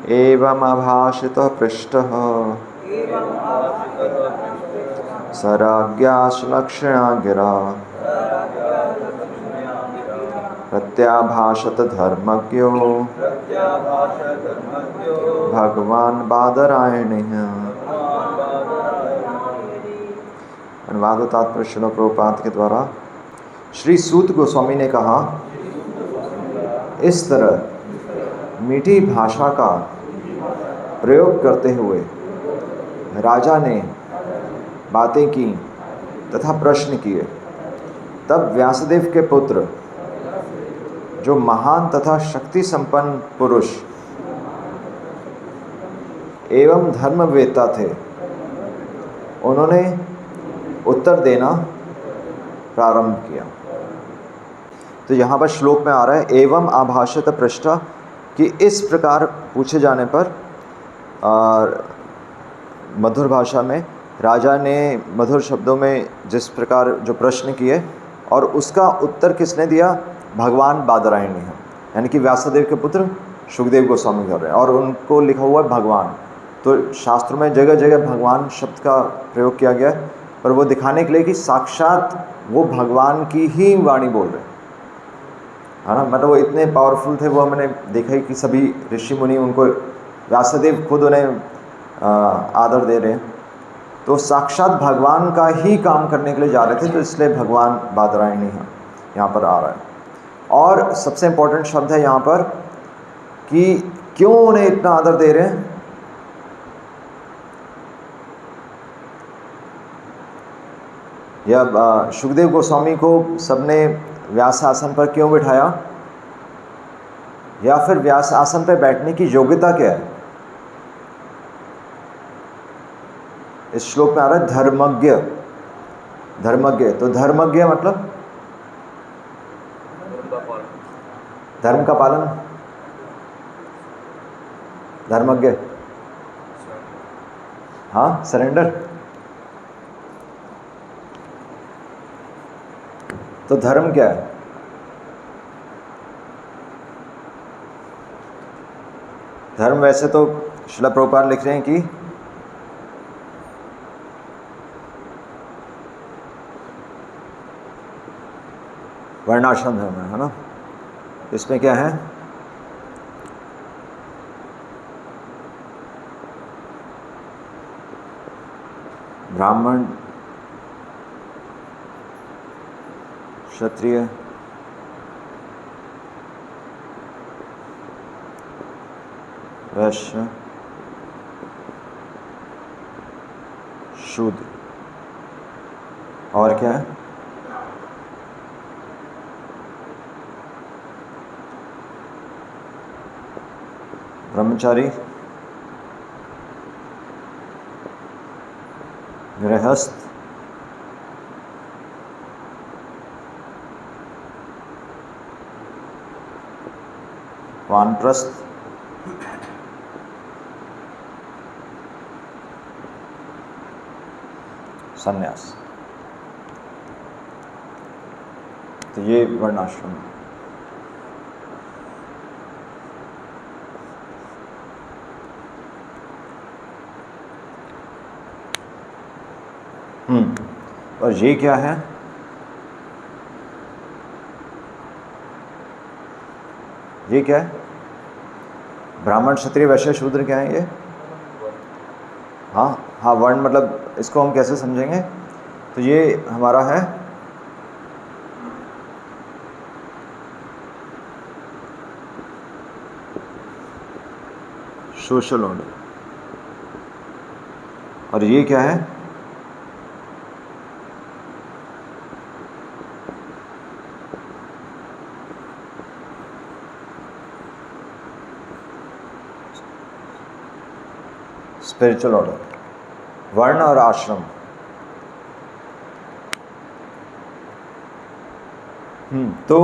एवं अभाषितः पृष्टः सराज्ञाश्लक्षणा गिरा प्रत्याभाषत धर्मज्ञो भगवान बादरायणिः। अनुवाद तात्पर्य श्रील प्रभुपाद के द्वारा। श्री सूत गोस्वामी ने कहा, इस तरह मीठी भाषा का प्रयोग करते हुए राजा ने बातें की तथा प्रश्न किए। तब व्यासदेव के पुत्र, जो महान तथा शक्ति संपन्न पुरुष एवं धर्मवेत्ता थे, उन्होंने उत्तर देना प्रारंभ किया। तो यहाँ पर श्लोक में आ रहा है एवं आभाषित पृष्ठ, कि इस प्रकार पूछे जाने पर मधुर भाषा में राजा ने मधुर शब्दों में जिस प्रकार जो प्रश्न किए और उसका उत्तर किसने दिया, भगवान बादरायणी है, यानी कि व्यासदेव के पुत्र सुखदेव गोस्वामी कर रहे हैं और उनको लिखा हुआ है भगवान। तो शास्त्रों में जगह जगह भगवान शब्द का प्रयोग किया गया है, पर वो दिखाने के लिए कि साक्षात वो भगवान की ही वाणी बोल रहे हैं, है ना। मतलब वो इतने पावरफुल थे, वो मैंने देखा ही कि सभी ऋषि मुनि उनको, व्यासदेव खुद उन्हें आदर दे रहे हैं। तो साक्षात भगवान का ही काम करने के लिए जा रहे थे, तो इसलिए भगवान बादरायणी यहाँ पर आ रहा है। और सबसे इम्पोर्टेंट शब्द है यहाँ पर कि क्यों उन्हें इतना आदर दे रहे हैं। या सुखदेव गोस्वामी को सबने व्यास आसन पर क्यों बिठाया, या फिर व्यास आसन पर बैठने की योग्यता क्या है। इस श्लोक में आ रहा है धर्मज्ञ। धर्मज्ञ, तो धर्मज्ञ मतलब धर्म का पालन, धर्मज्ञ, हाँ, सरेंडर। तो धर्म क्या है? धर्म वैसे तो श्रील प्रभुपाद लिख रहे हैं कि वर्णाश्रम धर्म है ना। इसमें क्या है, ब्राह्मण, क्षत्रिय, वैश्य, शूद्र, और क्या है, ब्रह्मचारी, गृहस्थ, वानप्रस्थ, संन्यास। तो ये वर्णाश्रम है। और ये क्या है, ये क्या है, ब्राह्मण, क्षत्रिय, वैश्य, शूद्र क्या है ये? हाँ हाँ, वर्ण मतलब इसको हम कैसे समझेंगे? तो ये हमारा है सोशल ऑर्डर, और ये क्या है, स्पिरिचुअल ऑर्डर, वर्ण और आश्रम। तो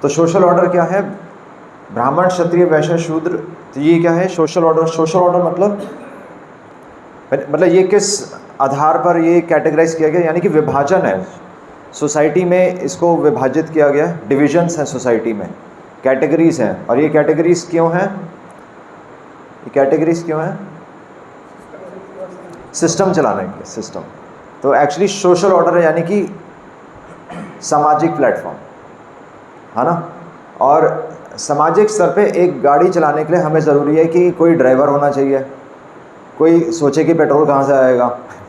सोशल ऑर्डर क्या है, ब्राह्मण, क्षत्रिय, वैश्य, शूद्र। तो ये क्या है, सोशल ऑर्डर। सोशल ऑर्डर मतलब ये किस आधार पर ये कैटेगराइज किया गया, यानी कि विभाजन है सोसाइटी में, इसको विभाजित किया गया, डिविजन्स हैं सोसाइटी में। कैटेगरीज हैं, और ये कैटेगरीज क्यों हैं? ये कैटेगरीज क्यों हैं? सिस्टम चलाने के लिए, सिस्टम। तो एक्चुअली सोशल ऑर्डर है, यानी कि सामाजिक प्लेटफॉर्म, है ना। और सामाजिक स्तर पे एक गाड़ी चलाने के लिए हमें ज़रूरी है कि कोई ड्राइवर होना चाहिए, कोई सोचे कि पेट्रोल कहाँ से आएगा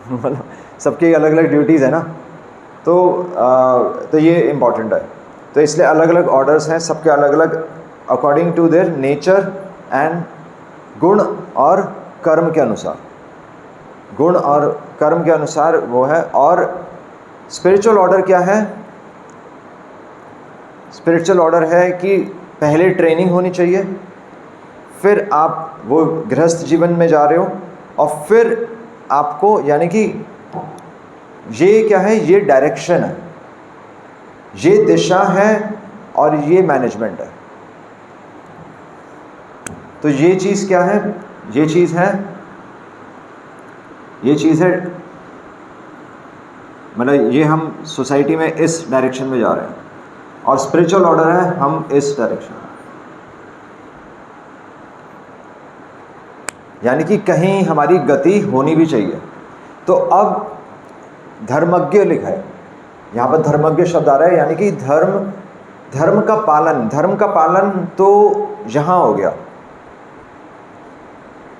मतलब सबकी अलग अलग ड्यूटीज़ है ना। तो ये इम्पॉर्टेंट है। तो इसलिए अलग अलग ऑर्डर्स हैं, सबके अलग अलग according to their nature and गुण और कर्म के अनुसार, गुण और कर्म के अनुसार वो है। और स्पिरिचुअल ऑर्डर क्या है? स्पिरिचुअल ऑर्डर है कि पहले ट्रेनिंग होनी चाहिए, फिर आप वो गृहस्थ जीवन में जा रहे हो, और फिर आपको, यानी कि ये क्या है? ये डायरेक्शन है, ये दिशा है, और ये मैनेजमेंट है। तो ये चीज़ क्या है? ये चीज़ है मतलब ये हम सोसाइटी में इस डायरेक्शन में जा रहे हैं, और स्पिरिचुअल ऑर्डर है हम इस डायरेक्शन में, यानी कि कहीं हमारी गति होनी भी चाहिए। तो अब धर्मज्ञ लिखा है, यहाँ पर धर्मज्ञ शब्द आ रहा है, यानी कि धर्म का पालन तो यहाँ हो गया,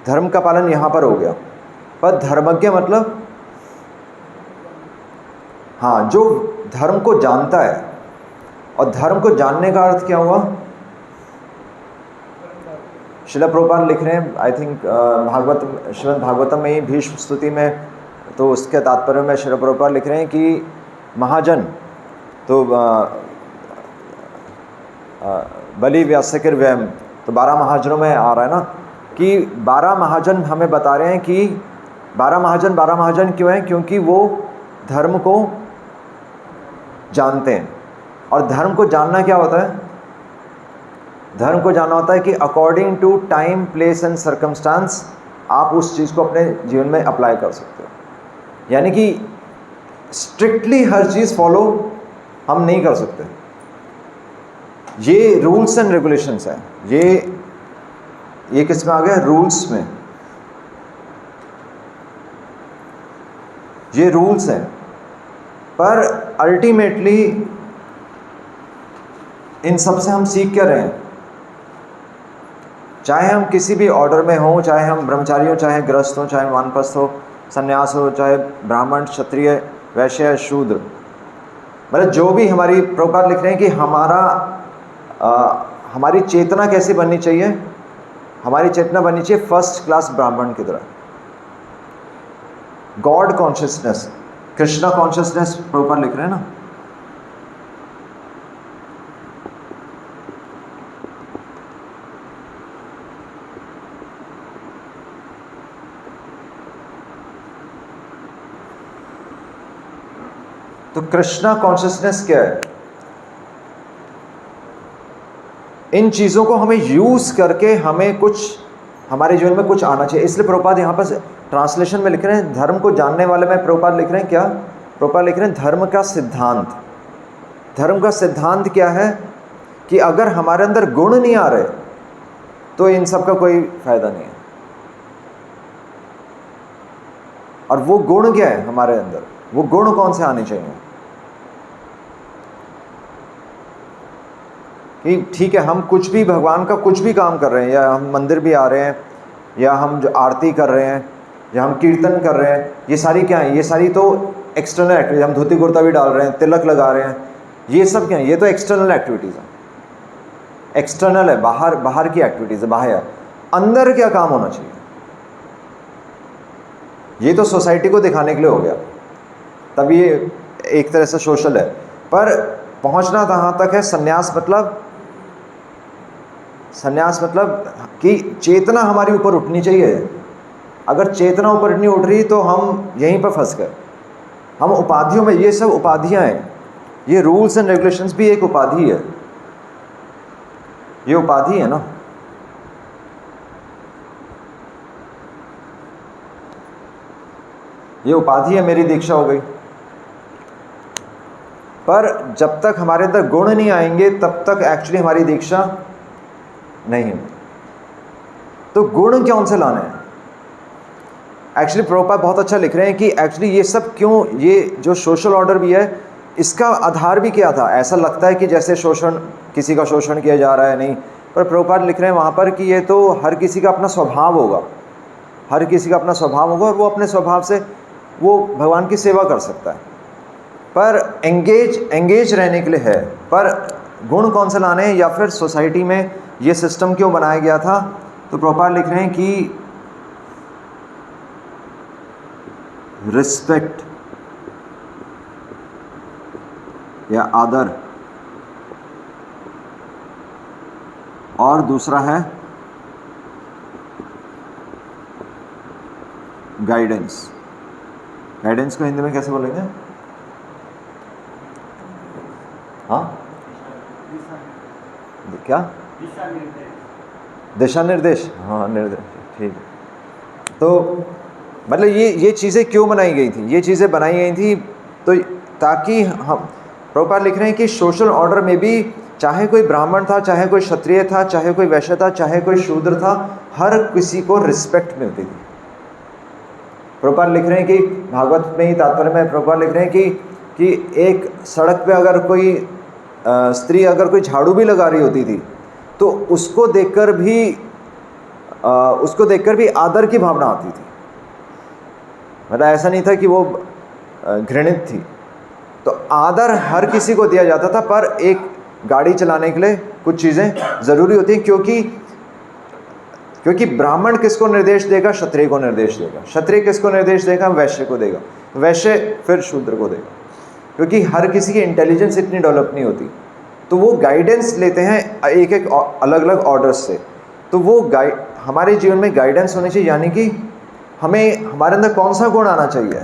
धर्म का पालन यहाँ पर हो गया, पर धर्मज्ञ मतलब हाँ, जो धर्म को जानता है। और धर्म को जानने का अर्थ क्या हुआ? श्रील प्रभुपाद लिख रहे हैं, आई थिंक श्रीमद् भागवतम में ही भीष्म स्तुति में, तो उसके तात्पर्य में श्रील प्रभुपाद लिख रहे हैं कि महाजन, तो बलि व्यासकिर व्यम, तो 12 महाजनों में आ रहा है ना कि 12 महाजन हमें बता रहे हैं कि 12 महाजन क्यों हैं? क्योंकि वो धर्म को जानते हैं। और धर्म को जानना क्या होता है? धर्म को जानना होता है कि according to time, place and circumstance आप उस चीज़ को अपने जीवन में अप्लाई कर सकते हो। यानी कि स्ट्रिक्टली हर चीज़ फॉलो हम नहीं कर सकते। ये रूल्स एंड रेगुलेशंस हैं, ये किस में आ गया? रूल्स में। ये रूल्स हैं, पर अल्टीमेटली इन सब से हम सीख क्या रहे हैं? चाहे हम किसी भी ऑर्डर में हों, चाहे हम ब्रह्मचारी हो, चाहे गृहस्थ हो, चाहे वानप्रस्थ हो, संन्यास हो, चाहे ब्राह्मण, क्षत्रिय, वैश्य, शूद्र, मतलब जो भी हमारी प्रभुपाद लिख रहे हैं कि हमारी चेतना कैसी बननी चाहिए? हमारी चेतना बननी चाहिए फर्स्ट क्लास ब्राह्मण की तरह, God consciousness, Krishna consciousness Prabhupada लिख रहे हैं ना। तो कृष्णा कॉन्शियसनेस क्या है? इन चीज़ों को हमें यूज़ करके हमें कुछ हमारे जीवन में कुछ आना चाहिए। इसलिए प्रभुपाद यहाँ पर ट्रांसलेशन में लिख रहे हैं, धर्म को जानने वाले में प्रभुपाद लिख रहे हैं क्या? प्रभुपाद लिख रहे हैं धर्म का सिद्धांत। धर्म का सिद्धांत क्या है? कि अगर हमारे अंदर गुण नहीं आ रहे तो इन सब का कोई फायदा नहीं है। और वो गुण क्या है हमारे अंदर? वो गुण कौन से आने चाहिए? कि ठीक है, हम कुछ भी भगवान का कुछ भी काम कर रहे हैं, या हम मंदिर भी आ रहे हैं, या हम जो आरती कर रहे हैं, या हम कीर्तन कर रहे हैं, ये सारी क्या है? ये सारी तो एक्सटर्नल एक्टिविटीज। हम धोती कुर्ता भी डाल रहे हैं, तिलक लगा रहे हैं, ये सब क्या है? ये तो एक्सटर्नल एक्टिविटीज़ है, एक्सटर्नल है, बाहर की एक्टिविटीज़ है, बाहर। अंदर क्या काम होना चाहिए? ये तो सोसाइटी को दिखाने के लिए हो गया, तब ये एक तरह से सोशल है, पर पहुंचना कहाँ तक है? संन्यास मतलब कि चेतना हमारी ऊपर उठनी चाहिए। अगर चेतना ऊपर नहीं उठ रही तो हम यहीं पर फंस गए। हम उपाधियों में, ये सब उपाधियां हैं, ये रूल्स एंड रेगुलेशंस भी एक उपाधि है, ये उपाधि है ना। ये उपाधि है, मेरी दीक्षा हो गई, पर जब तक हमारे अंदर गुण नहीं आएंगे तब तक एक्चुअली हमारी दीक्षा नहीं है। तो गुण कौन से लाने हैं? एक्चुअली प्रभुपाद बहुत अच्छा लिख रहे हैं कि एक्चुअली ये सब क्यों, ये जो सोशल ऑर्डर भी है इसका आधार भी क्या था। ऐसा लगता है कि जैसे शोषण, किसी का शोषण किया जा रहा है, नहीं, पर प्रभुपाद लिख रहे हैं वहाँ पर कि ये तो हर किसी का अपना स्वभाव होगा, हर किसी का अपना स्वभाव होगा और वो अपने स्वभाव से वो भगवान की सेवा कर सकता है, पर एंगेज रहने के लिए है। पर गुण कौन से लाने हैं, या फिर सोसाइटी में ये सिस्टम क्यों बनाया गया था? तो प्रभुपाद लिख रहे हैं कि रिस्पेक्ट या आदर, और दूसरा है गाइडेंस। गाइडेंस को हिंदी में कैसे बोलेंगे? हाँ, क्या? दिशा निर्देश। हाँ, निर्देश, ठीक है। तो मतलब ये चीज़ें क्यों बनाई गई थी? ये चीज़ें बनाई गई थी तो ताकि हम, प्रभुपाद लिख रहे हैं कि सोशल ऑर्डर में भी चाहे कोई ब्राह्मण था, चाहे कोई क्षत्रिय था, चाहे कोई वैश्य था, चाहे कोई शूद्र था, हर किसी को रिस्पेक्ट मिलती थी। प्रभुपाद लिख रहे हैं कि भागवत में ही तात्पर्य में प्रभुपाद लिख रहे हैं कि एक सड़क पे अगर कोई स्त्री अगर कोई झाड़ू भी लगा रही होती थी तो उसको देखकर भी आदर की भावना आती थी। मतलब ऐसा नहीं था कि वो घृणित थी। तो आदर हर किसी को दिया जाता था, पर एक गाड़ी चलाने के लिए कुछ चीज़ें ज़रूरी होती हैं, क्योंकि ब्राह्मण किसको निर्देश देगा? क्षत्रिय को निर्देश देगा। क्षत्रिय किसको निर्देश देगा? वैश्य को देगा। वैश्य फिर शूद्र को देगा, क्योंकि हर किसी की इंटेलिजेंस इतनी डेवलप नहीं होती। तो वो गाइडेंस लेते हैं एक एक अलग अलग ऑर्डर्स से। तो वो हमारे जीवन में गाइडेंस होनी चाहिए, यानी कि हमें हमारे अंदर कौन सा गुण आना चाहिए?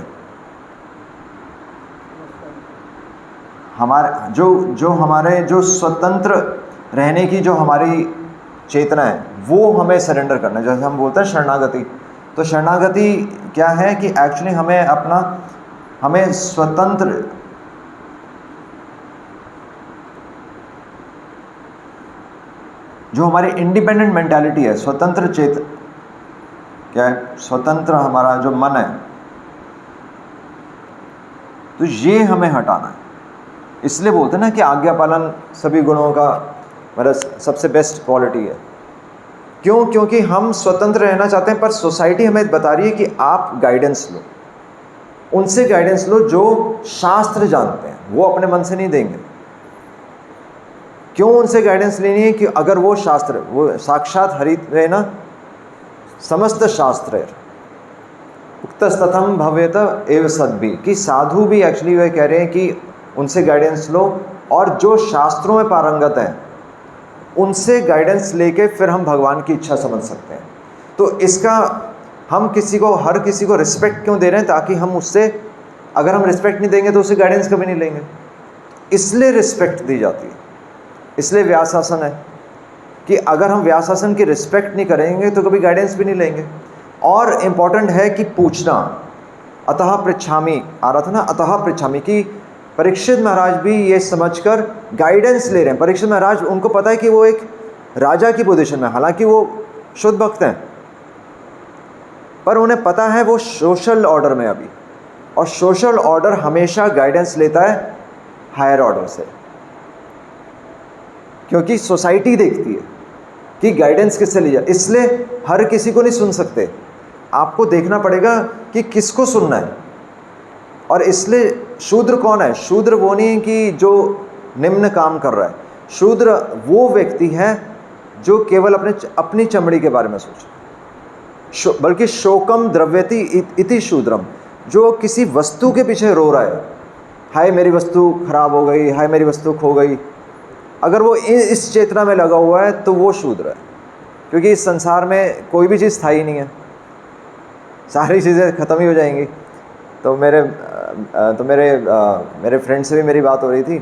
हमारे जो स्वतंत्र रहने की जो हमारी चेतना है वो हमें सरेंडर करना है। जैसे हम बोलते हैं शरणागति, तो शरणागति क्या है कि एक्चुअली हमें स्वतंत्र, जो हमारी इंडिपेंडेंट मेंटालिटी है, स्वतंत्र क्या है? स्वतंत्र हमारा जो मन है, तो ये हमें हटाना है। इसलिए बोलते हैं ना कि आज्ञा पालन सभी गुणों का मतलब सबसे बेस्ट क्वालिटी है। क्यों? क्योंकि हम स्वतंत्र रहना चाहते हैं, पर सोसाइटी हमें बता रही है कि आप गाइडेंस लो, उनसे गाइडेंस लो जो शास्त्र जानते हैं, वो अपने मन से नहीं देंगे। क्यों उनसे गाइडेंस लेनी है? कि अगर वो शास्त्र, वो साक्षात हरित है ना, समस्त शास्त्र उक्तस्तथम भवेत एव सद्भि, कि साधु भी एक्चुअली वह कह रहे हैं कि उनसे गाइडेंस लो, और जो शास्त्रों में पारंगत हैं उनसे गाइडेंस लेके फिर हम भगवान की इच्छा समझ सकते हैं। तो इसका हम हर किसी को रिस्पेक्ट क्यों दे रहे हैं? ताकि हम उससे, अगर हम रिस्पेक्ट नहीं देंगे तो उससे गाइडेंस कभी नहीं लेंगे, इसलिए रिस्पेक्ट दी जाती है। इसलिए व्यासासन है कि अगर हम व्यासासन की रिस्पेक्ट नहीं करेंगे तो कभी गाइडेंस भी नहीं लेंगे। और इम्पॉर्टेंट है कि पूछना, अतः पृच्छामि आ रहा था ना, अतः पृच्छामि, कि परीक्षित महाराज भी ये समझकर गाइडेंस ले रहे हैं। परीक्षित महाराज, उनको पता है कि वो एक राजा की पोजीशन में, हालांकि वो शुद्ध भक्त हैं, पर उन्हें पता है वो सोशल ऑर्डर में अभी, और सोशल ऑर्डर हमेशा गाइडेंस लेता है हायर ऑर्डर से, क्योंकि सोसाइटी देखती है कि गाइडेंस किससे ली जाए। इसलिए हर किसी को नहीं सुन सकते, आपको देखना पड़ेगा कि किसको सुनना है। और इसलिए शूद्र कौन है? शूद्र वो नहीं है कि जो निम्न काम कर रहा है। शूद्र वो व्यक्ति है जो केवल अपनी चमड़ी के बारे में सोचे, बल्कि शोकम द्रव्यति इति शूद्रम, जो किसी वस्तु के पीछे रो रहा है, हाय मेरी वस्तु खराब हो गई, हाय मेरी वस्तु खो गई, अगर वो इस चेतना में लगा हुआ है तो वो शूद्र है। क्योंकि इस संसार में कोई भी चीज़ स्थायी नहीं है, सारी चीज़ें ख़त्म ही हो जाएंगी। तो मेरे फ्रेंड से भी मेरी बात हो रही थी,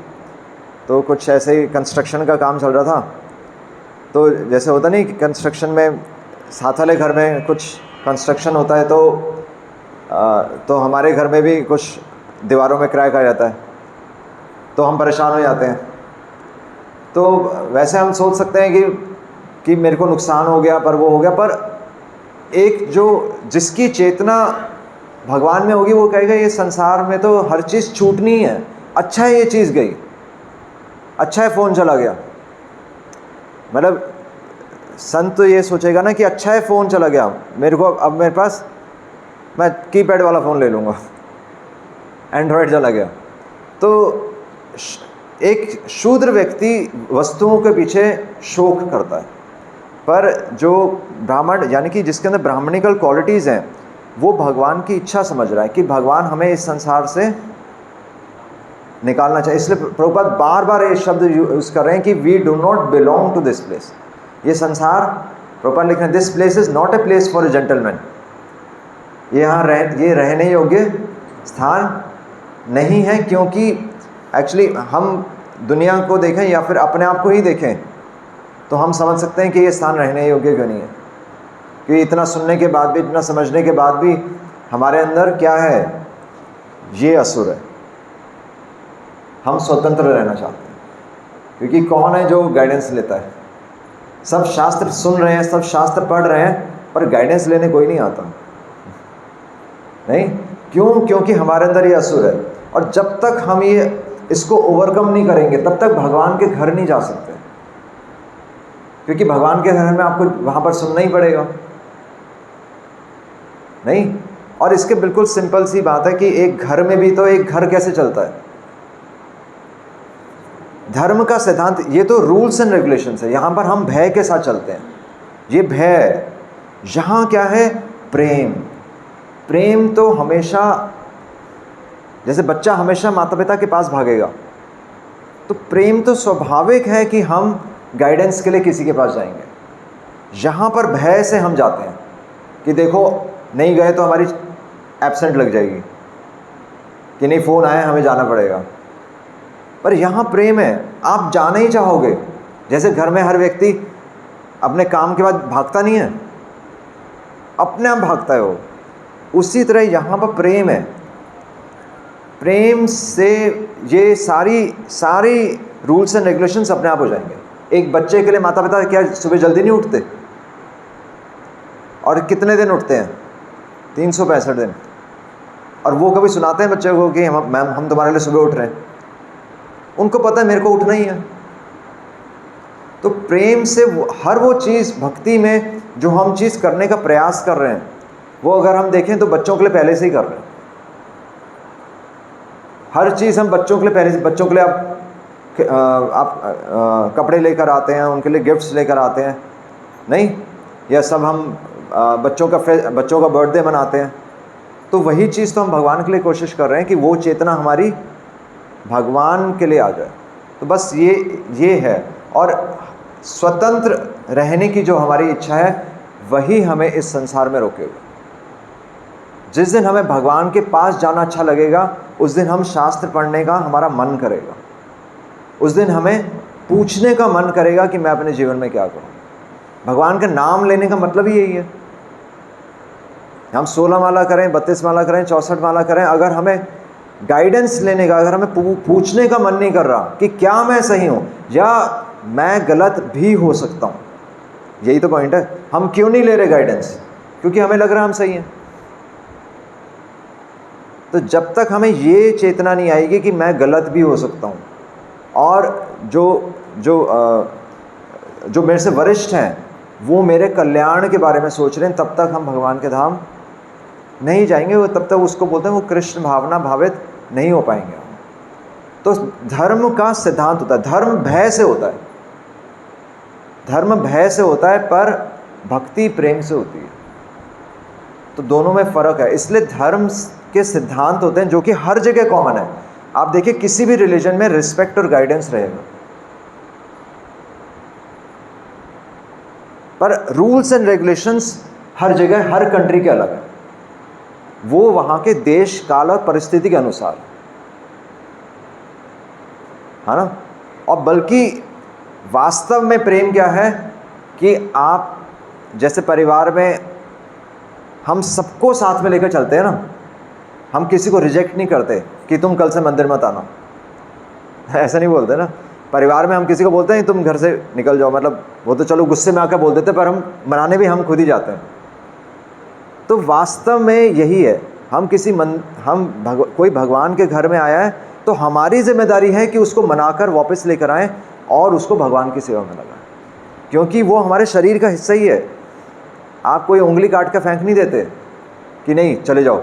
तो कुछ ऐसे ही कंस्ट्रक्शन का काम चल रहा था। तो जैसे होता नहीं कि कंस्ट्रक्शन में साथ वाले घर में कुछ कंस्ट्रक्शन होता है, तो हमारे घर में भी कुछ दीवारों में क्रैक आ जाता है। तो हम परेशान हो जाते हैं। तो वैसे हम सोच सकते हैं कि मेरे को नुकसान हो गया, पर वो हो गया, पर एक जो जिसकी चेतना भगवान में होगी वो कहेगा ये संसार में तो हर चीज़ छूटनी है, अच्छा है ये चीज़ गई, अच्छा है फ़ोन चला गया। मतलब संत तो ये सोचेगा ना कि अच्छा है फ़ोन चला गया, मेरे को अब मेरे पास, मैं कीपैड वाला फ़ोन ले लूँगा, एंड्रॉयड चला गया। तो एक शूद्र व्यक्ति वस्तुओं के पीछे शोक करता है, पर जो ब्राह्मण यानी कि जिसके अंदर ब्राह्मणिकल क्वालिटीज़ हैं, वो भगवान की इच्छा समझ रहा है कि भगवान हमें इस संसार से निकालना चाहिए। इसलिए प्रभुपाद बार बार ये शब्द यूज़ कर रहे हैं कि we do not belong to this place. ये संसार, प्रभुपाद लिख रहे हैं, this place is not a place for a gentleman. ये रहने योग्य स्थान नहीं है, क्योंकि एक्चुअली हम दुनिया को देखें या फिर अपने आप को ही देखें तो हम समझ सकते हैं कि ये स्थान रहने योग्य क्यों नहीं है। क्योंकि इतना सुनने के बाद भी, इतना समझने के बाद भी हमारे अंदर क्या है, ये असुर है। हम स्वतंत्र रहना चाहते हैं, क्योंकि कौन है जो गाइडेंस लेता है? सब शास्त्र सुन रहे हैं, सब शास्त्र पढ़ रहे हैं, पर गाइडेंस लेने कोई नहीं आता। नहीं क्यों? क्योंकि हमारे अंदर ये असुर है, और जब तक हम ये इसको ओवरकम नहीं करेंगे तब तक भगवान के घर नहीं जा सकते, क्योंकि भगवान के घर में आपको वहाँ पर सुनना ही पड़ेगा। नहीं, और इसके बिल्कुल सिंपल सी बात है कि एक घर में भी तो एक घर कैसे चलता है? धर्म का सिद्धांत, ये तो रूल्स एंड रेगुलेशंस है। यहाँ पर हम भय के साथ चलते हैं। ये भय, यहाँ क्या है? प्रेम। प्रेम तो हमेशा, जैसे बच्चा हमेशा माता पिता के पास भागेगा, तो प्रेम तो स्वाभाविक है कि हम गाइडेंस के लिए किसी के पास जाएंगे। यहाँ पर भय से हम जाते हैं कि देखो नहीं गए तो हमारी एब्सेंट लग जाएगी, कि नहीं फ़ोन आया हमें जाना पड़ेगा। पर यहाँ प्रेम है, आप जाना ही चाहोगे। जैसे घर में हर व्यक्ति अपने काम के बाद भागता नहीं है, अपने आप भागता है वो, उसी तरह यहाँ पर प्रेम है। प्रेम से ये सारी रूल्स एंड रेगुलेशंस अपने आप हो जाएंगे। एक बच्चे के लिए माता पिता क्या सुबह जल्दी नहीं उठते? और कितने दिन उठते हैं? 365 दिन। और वो कभी सुनाते हैं बच्चे को कि मैम हम तुम्हारे लिए सुबह उठ रहे हैं? उनको पता है मेरे को उठना ही है। तो प्रेम से हर वो चीज़ भक्ति में जो हम चीज़ करने का प्रयास कर रहे हैं, वो अगर हम देखें तो बच्चों के लिए पहले से ही कर रहे हैं। हर चीज़ हम बच्चों के लिए पहले से, बच्चों के लिए आप कपड़े लेकर आते हैं, उनके लिए गिफ्ट्स लेकर आते हैं, नहीं? या सब हम बच्चों का बर्थडे मनाते हैं। तो वही चीज़ तो हम भगवान के लिए कोशिश कर रहे हैं कि वो चेतना हमारी भगवान के लिए आ जाए। तो बस ये है। और स्वतंत्र रहने की जो हमारी इच्छा है, वही हमें इस संसार में रोकेगा। जिस दिन हमें भगवान के पास जाना अच्छा लगेगा, उस दिन हम शास्त्र पढ़ने का हमारा मन करेगा। उस दिन हमें पूछने का मन करेगा कि मैं अपने जीवन में क्या करूं। भगवान का नाम लेने का मतलब ही यही है। हम 16 माला करें, 32 माला करें, 64 माला करें, अगर हमें गाइडेंस लेने का, अगर हमें पूछने का मन नहीं कर रहा कि क्या मैं सही हूँ या मैं गलत भी हो सकता हूँ, यही तो पॉइंट है। हम क्यों नहीं ले रहे गाइडेंस? क्योंकि हमें लग रहा है हम सही हैं। तो जब तक हमें ये चेतना नहीं आएगी कि मैं गलत भी हो सकता हूँ, और जो मेरे से वरिष्ठ हैं वो मेरे कल्याण के बारे में सोच रहे हैं, तब तक हम भगवान के धाम नहीं जाएंगे। वो तब तक उसको बोलते हैं वो कृष्ण भावना भावित नहीं हो पाएंगे। तो धर्म का सिद्धांत होता है, धर्म भय से होता है, धर्म भय से होता है, पर भक्ति प्रेम से होती है। तो दोनों में फ़र्क है। इसलिए धर्म के सिद्धांत होते हैं जो कि हर जगह कॉमन है। आप देखिए किसी भी रिलीजन में रिस्पेक्ट और गाइडेंस रहेगा, पर रूल्स एंड रेगुलेशंस हर जगह, हर कंट्री के अलग है। वो वहाँ के देश काल और परिस्थिति के अनुसार है ना। और बल्कि वास्तव में प्रेम क्या है कि आप जैसे परिवार में हम सबको साथ में लेकर चलते हैं ना, हम किसी को रिजेक्ट नहीं करते कि तुम कल से मंदिर मत आना। ऐसा नहीं बोलते ना। परिवार में हम किसी को बोलते हैं तुम घर से निकल जाओ, मतलब वो तो चलो गुस्से में आकर बोल देते, पर हम मनाने भी हम खुद ही जाते हैं। तो वास्तव में यही है, हम कोई भगवान के घर में आया है तो हमारी जिम्मेदारी है कि उसको मनाकर वापस लेकर आएं और उसको भगवान की सेवा में लगाएं, क्योंकि वो हमारे शरीर का हिस्सा ही है। आप कोई उंगली काट कर फेंक नहीं देते कि नहीं चले जाओ।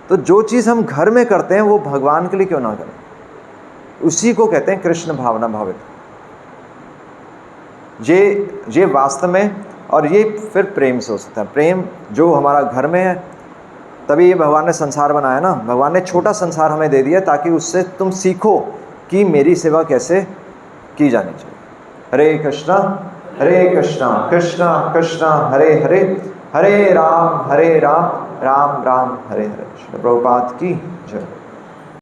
तो जो चीज़ हम घर में करते हैं वो भगवान के लिए क्यों ना करें, उसी को कहते हैं कृष्ण भावना भावित। ये वास्तव में, और ये फिर प्रेम से हो सकता है। प्रेम जो हमारा घर में है, तभी ये भगवान ने संसार बनाया ना। भगवान ने छोटा संसार हमें दे दिया ताकि उससे तुम सीखो कि मेरी सेवा कैसे की जानी चाहिए। हरे कृष्णा कृष्णा कृष्णा हरे हरे, हरे राम राम राम हरे हरे। प्रभुपाद की जय।